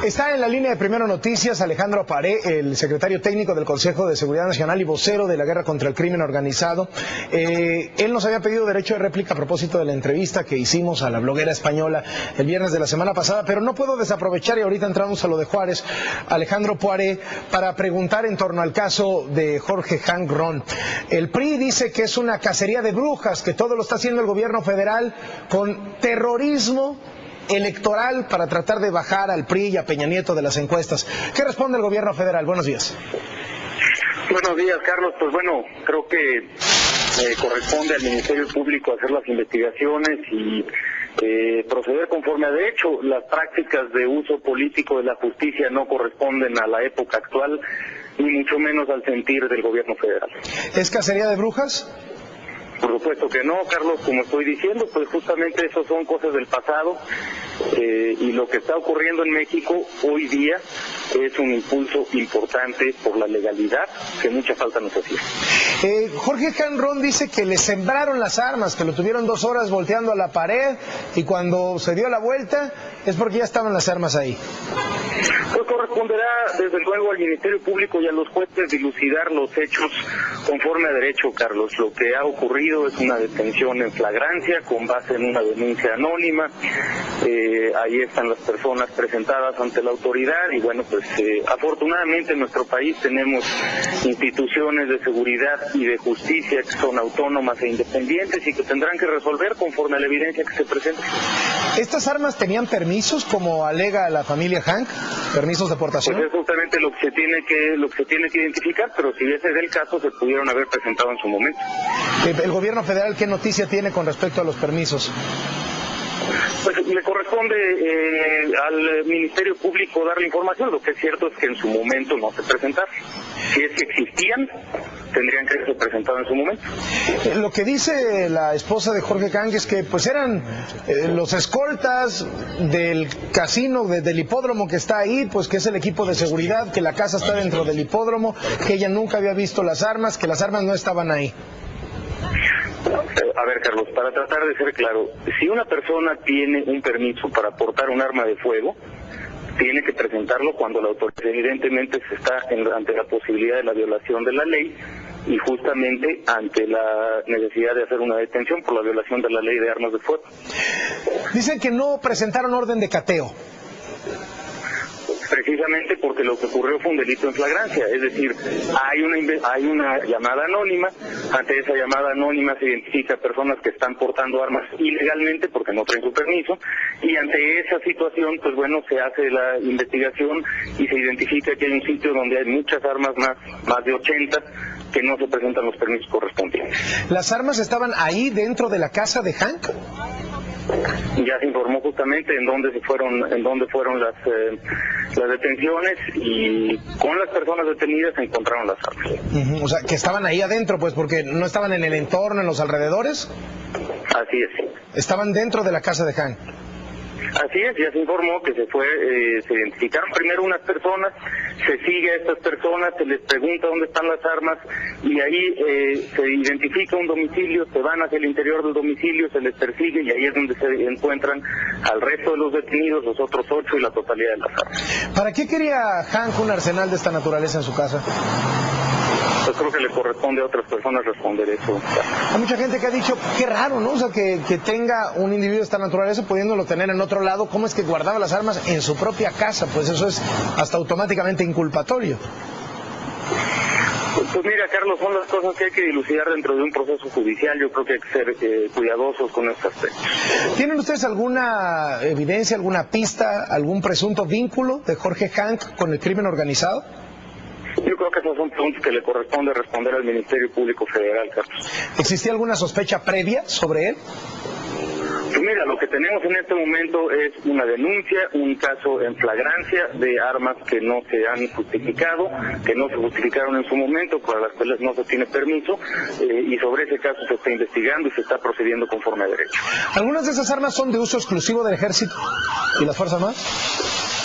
Está en la línea de Primero Noticias Alejandro Paré, el secretario técnico del Consejo de Seguridad Nacional y vocero de la guerra contra el crimen organizado. Él nos había pedido derecho de réplica a propósito de la entrevista que hicimos a la bloguera española el viernes de la semana pasada, pero no puedo desaprovechar, y ahorita entramos a lo de Juárez, Alejandro Paré, para preguntar en torno al caso de Jorge Hank Ron. El PRI dice que es una cacería de brujas, que todo lo está haciendo el gobierno federal con terrorismo electoral para tratar de bajar al PRI y a Peña Nieto de las encuestas. ¿Qué responde el gobierno federal? Buenos días. Buenos días, Carlos. Pues bueno, creo que corresponde al Ministerio Público hacer las investigaciones y proceder conforme a derecho. Las prácticas de uso político de la justicia no corresponden a la época actual, ni mucho menos al sentir del gobierno federal. ¿Es cacería de brujas? Por supuesto que no, Carlos, como estoy diciendo, pues justamente eso son cosas del pasado y lo que está ocurriendo en México hoy día es un impulso importante por la legalidad que mucha falta nos hacía. Jorge Hank Ron dice que le sembraron las armas, que lo tuvieron 2 horas volteando a la pared y cuando se dio la vuelta es porque ya estaban las armas ahí. Pues corresponderá desde luego al Ministerio Público y a los jueces dilucidar los hechos conforme a derecho, Carlos. Lo que ha ocurrido es una detención en flagrancia con base en una denuncia anónima. Ahí están las personas presentadas ante la autoridad y bueno, pues afortunadamente en nuestro país tenemos instituciones de seguridad y de justicia que son autónomas e independientes y que tendrán que resolver conforme a la evidencia que se presente. ¿Estas armas tenían permisos, como alega la familia Hank? ¿Permisos de portación? Pues es justamente lo que se tiene que identificar, pero si ese es el caso, se pudieron haber presentado en su momento. ¿El gobierno federal qué noticia tiene con respecto a los permisos? Pues le corresponde al Ministerio Público dar la información. Lo que es cierto es que en su momento no se presentaron. Si es que existían, tendrían que ser presentados en su momento. Lo que dice la esposa de Jorge Hank es que pues eran los escoltas del casino, del hipódromo que está ahí, pues que es el equipo de seguridad, que la casa está dentro del hipódromo, que ella nunca había visto las armas, que las armas no estaban ahí. A ver, Carlos, para tratar de ser claro, si una persona tiene un permiso para portar un arma de fuego, tiene que presentarlo cuando la autoridad evidentemente se está ante la posibilidad de la violación de la ley y justamente ante la necesidad de hacer una detención por la violación de la ley de armas de fuego. Dicen que no presentaron orden de cateo. Precisamente porque lo que ocurrió fue un delito en flagrancia, es decir, hay una llamada anónima, ante esa llamada anónima se identifica personas que están portando armas ilegalmente porque no traen su permiso, y ante esa situación, pues bueno, se hace la investigación y se identifica que hay un sitio donde hay muchas armas más de 80, que no se presentan los permisos correspondientes. ¿Las armas estaban ahí dentro de la casa de Hank? Ya se informó justamente en dónde fueron las detenciones y con las personas detenidas se encontraron las armas. O sea, que estaban ahí adentro, pues, porque no estaban en el entorno, en los alrededores. Así es. Estaban dentro de la casa de Hank. Así es, ya se informó que se identificaron primero unas personas, se sigue a estas personas, se les pregunta dónde están las armas y ahí se identifica un domicilio, se van hacia el interior del domicilio, se les persigue y ahí es donde se encuentran al resto de los detenidos, los otros 8 y la totalidad de las armas. ¿Para qué quería Hank un arsenal de esta naturaleza en su casa? Pues creo que le corresponde a otras personas responder eso. Hay mucha gente que ha dicho, qué raro, ¿no? O sea, que tenga un individuo de esta naturaleza pudiéndolo tener en otro lado, ¿cómo es que guardaba las armas en su propia casa? Pues eso es hasta automáticamente inculpatorio. Pues mira, Carlos, son las cosas que hay que dilucidar dentro de un proceso judicial. Yo creo que hay que ser cuidadosos con este aspecto. ¿Tienen ustedes alguna evidencia, alguna pista, algún presunto vínculo de Jorge Hank con el crimen organizado? Yo creo que esos son puntos que le corresponde responder al Ministerio Público Federal, Carlos. ¿Existía alguna sospecha previa sobre él? Pues mira, lo que tenemos en este momento es una denuncia, un caso en flagrancia de armas que no se han justificado, que no se justificaron en su momento, para las cuales no se tiene permiso, y sobre ese caso se está investigando y se está procediendo conforme a derecho. ¿Algunas de esas armas son de uso exclusivo del Ejército y las Fuerzas Armadas?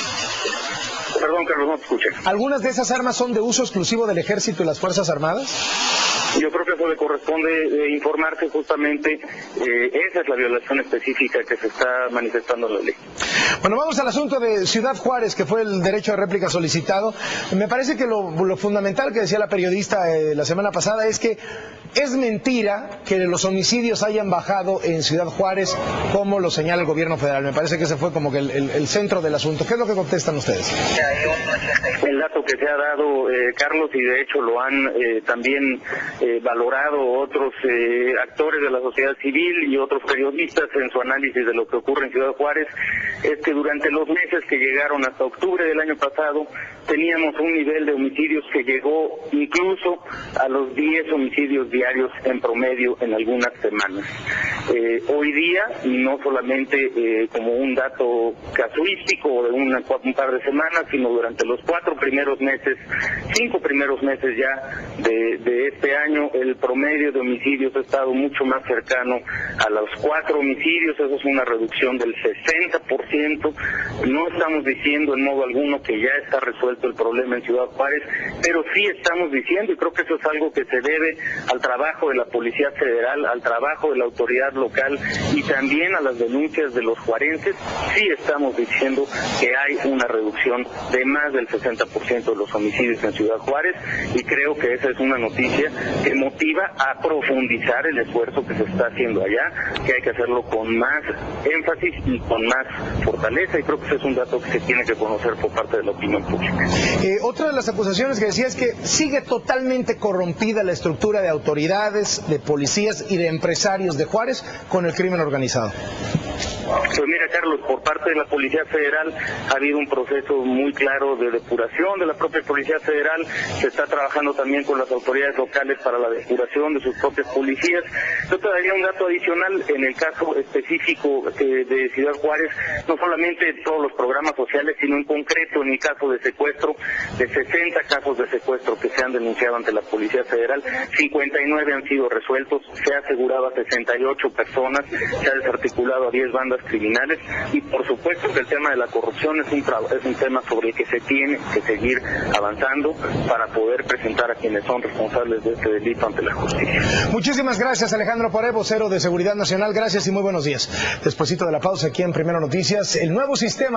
Perdón, Carlos, no te escuché. ¿Algunas de esas armas son de uso exclusivo del Ejército y las Fuerzas Armadas? Yo creo que eso le corresponde informarse justamente, esa es la violación específica que se está manifestando en la ley. Bueno, vamos al asunto de Ciudad Juárez, que fue el derecho de réplica solicitado. Me parece que lo fundamental que decía la periodista la semana pasada es que es mentira que los homicidios hayan bajado en Ciudad Juárez, como lo señala el gobierno federal. Me parece que ese fue como que el centro del asunto. ¿Qué es lo que contestan ustedes? El dato que se ha dado, Carlos, y de hecho lo han también valorado otros actores de la sociedad civil y otros periodistas en su análisis de lo que ocurre en Ciudad Juárez, es que durante los meses que llegaron hasta octubre del año pasado, teníamos un nivel de homicidios que llegó incluso a los 10 homicidios diarios en promedio en algunas semanas. Hoy día, y no solamente como un dato casuístico de un par de semanas, sino durante los 5 primeros meses ya de este año, el promedio de homicidios ha estado mucho más cercano a los 4 homicidios. Eso es una reducción del 60%. No estamos diciendo en modo alguno que ya está resuelto el problema en Ciudad Juárez, pero sí estamos diciendo, y creo que eso es algo que se debe al trabajo de la Policía Federal, al trabajo de la autoridad local y también a las denuncias de los juarenses, sí estamos diciendo que hay una reducción de más del 60% de los homicidios en Ciudad Juárez, y creo que esa es una noticia que motiva a profundizar el esfuerzo que se está haciendo allá, que hay que hacerlo con más énfasis y con más fortaleza, y creo que ese es un dato que se tiene que conocer por parte de la opinión pública. Otra de las acusaciones que decía es que sigue totalmente corrompida la estructura de autoridades, de policías y de empresarios de Juárez con el crimen organizado. Pues mira, Carlos, por parte de la Policía Federal ha habido un proceso muy claro de depuración de la propia Policía Federal. Se está trabajando también con las autoridades locales para la depuración de sus propias policías. Yo te daría un dato adicional en el caso específico de Ciudad Juárez, no solamente todos los programas sociales, sino en concreto en el caso de secuestro, de 60 casos de secuestro que se han denunciado ante la Policía Federal, 59 han sido resueltos, se ha asegurado a 68 personas, se ha desarticulado a 10 bandas criminales, y por supuesto que el tema de la corrupción es un tema sobre el que se tiene que seguir avanzando para poder presentar a quienes son responsables de este delito ante la justicia. Muchísimas gracias, Alejandro Pare, vocero de Seguridad Nacional. Gracias y muy buenos días. Despuesito de la pausa, aquí en Primero Noticias, el nuevo sistema